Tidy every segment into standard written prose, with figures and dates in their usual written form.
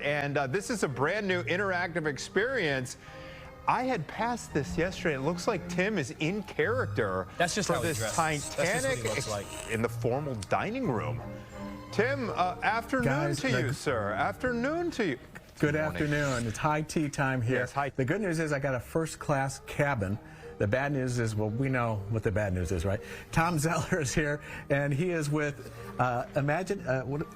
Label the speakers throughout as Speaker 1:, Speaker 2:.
Speaker 1: And this is a brand new interactive experience. I had passed this yesterday. It looks like Tim is in character.
Speaker 2: That's just
Speaker 1: for
Speaker 2: how he
Speaker 1: this
Speaker 2: dresses.
Speaker 1: Titanic
Speaker 2: That's just what he looks like.
Speaker 1: in the formal dining room. Tim, afternoon to you, sir. Afternoon to you.
Speaker 3: Good afternoon. It's high tea time here.
Speaker 1: Yes, high tea.
Speaker 3: The good news is I got a first-class cabin. The bad news is, well, we know what the bad news is, right? Tom Zeller is here, and he is with Imagine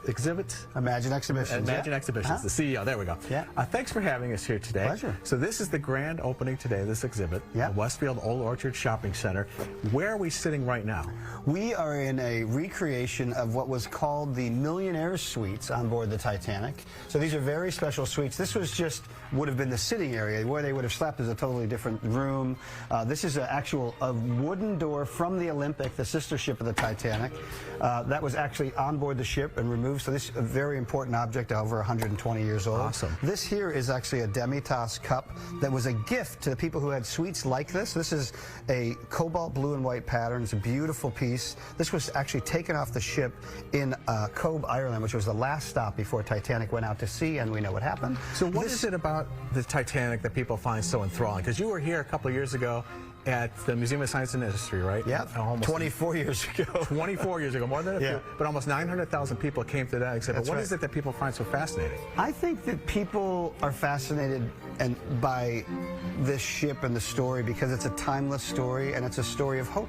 Speaker 3: Exhibits?
Speaker 4: Imagine Exhibitions.
Speaker 3: Imagine Exhibitions, the CEO. There we go.
Speaker 4: Yeah.
Speaker 3: Thanks for having us here today.
Speaker 4: Pleasure.
Speaker 3: So this is the grand opening today, this exhibit, Westfield Old Orchard Shopping Center. Where are we sitting right now?
Speaker 4: We are in a recreation of what was called the Millionaire Suites on board the Titanic. So these are very special suites. This was just would have been the sitting area. Where they would have slept is a totally different room. This is a wooden door from the Olympic, the sister ship of the Titanic. That was actually on board the ship and removed. So this is a very important object, over 120 years old.
Speaker 3: Awesome.
Speaker 4: This here is actually a Demi-Tasse cup that was a gift to the people who had suites like this. This is a cobalt blue and white pattern. It's a beautiful piece. This was actually taken off the ship in Cobh, Ireland, which was the last stop before Titanic went out to sea, and we know what happened.
Speaker 3: So what is it about the Titanic that people find so enthralling? Because you were here a couple of years ago at the Museum of Science and Industry, right?
Speaker 4: Yeah, 24 years ago.
Speaker 3: 24 years ago, more than a few, but almost 900,000 people came to that exhibit. What is it that people find so fascinating?
Speaker 4: I think that people are fascinated by this ship and the story because it's a timeless story and it's a story of hope.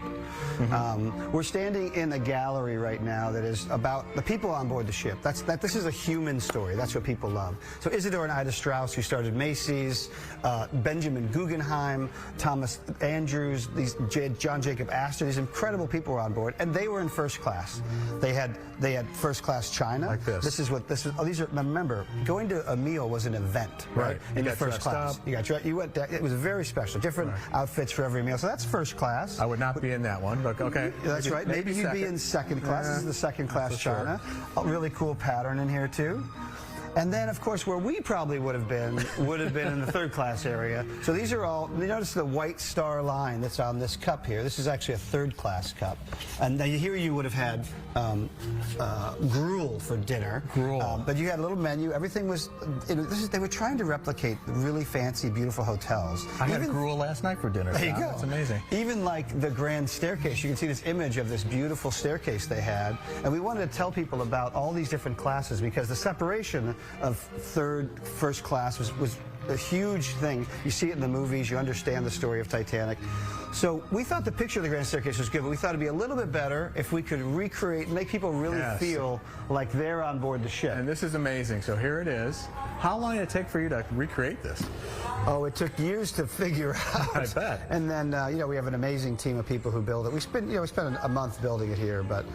Speaker 4: We're standing in a gallery right now that is about the people on board the ship. This is a human story. That's what people love. So Isidore and Ida Strauss, who started Macy's, Benjamin Guggenheim, Thomas Andrews, John Jacob Astor, these incredible people were on board, and they were in first class. They had first class china.
Speaker 3: Like this.
Speaker 4: This is what this is. Oh, these are. Remember, going to a meal was an event, right? In the first class. You got dressed. You went. It was very special. Different outfits for every meal. So that's first class.
Speaker 3: I would not be in that one, but okay.
Speaker 4: That's right. Maybe you'd be in second class. This is the second class china. A really cool pattern in here too. And then, of course, where we probably would have been in the third class area. So these are all, you notice the white star line that's on this cup here. This is actually a third class cup. And here you would have had gruel for dinner.
Speaker 3: Gruel.
Speaker 4: But you had a little menu. Everything was, they were trying to replicate really fancy, beautiful hotels.
Speaker 3: I had gruel last night for dinner.
Speaker 4: There you go.
Speaker 3: That's amazing.
Speaker 4: Even like the grand staircase, you can see this image of this beautiful staircase they had. And we wanted to tell people about all these different classes because the separation of first class was a huge thing. You see it in the movies, you understand the story of Titanic. So we thought the picture of the Grand Staircase was good, but we thought it'd be a little bit better if we could recreate, make people really feel like they're on board the ship.
Speaker 3: And this is amazing. So here it is. How long did it take for you to recreate this?
Speaker 4: Oh, it took years to figure out.
Speaker 3: I bet.
Speaker 4: And then, we have an amazing team of people who build it. We spent a month building it here, but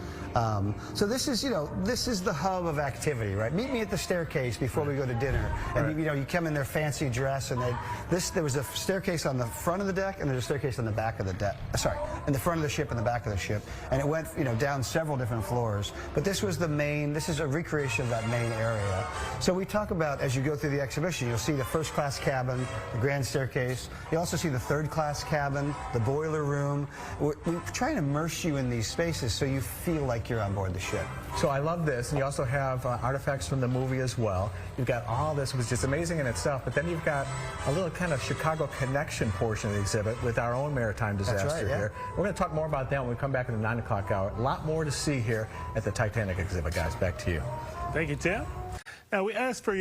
Speaker 4: so this is the hub of activity, right? Meet me at the staircase before we go to dinner, and you come in their fancy dress, and there was a staircase on the front of the deck, and there's a staircase on the back of the deck. Sorry, in the front of the ship and the back of the ship, and it went down several different floors. But this was the main. This is a recreation of that main area. So we talk about, as you go through the exhibition, you'll see the first class cabin, the grand staircase. You also see the third class cabin, the boiler room. We try and immerse you in these spaces so you feel like you're on board the ship.
Speaker 3: So I love this, and you also have artifacts from the movie as well. You've got all this, which is just amazing in itself, but then you've got a little kind of Chicago connection portion of the exhibit with our own maritime disaster here. We're going to talk more about that when we come back in the 9 o'clock hour. A lot more to see here at the Titanic exhibit, guys. Back to you.
Speaker 5: Thank you, Tim. Now, we asked for your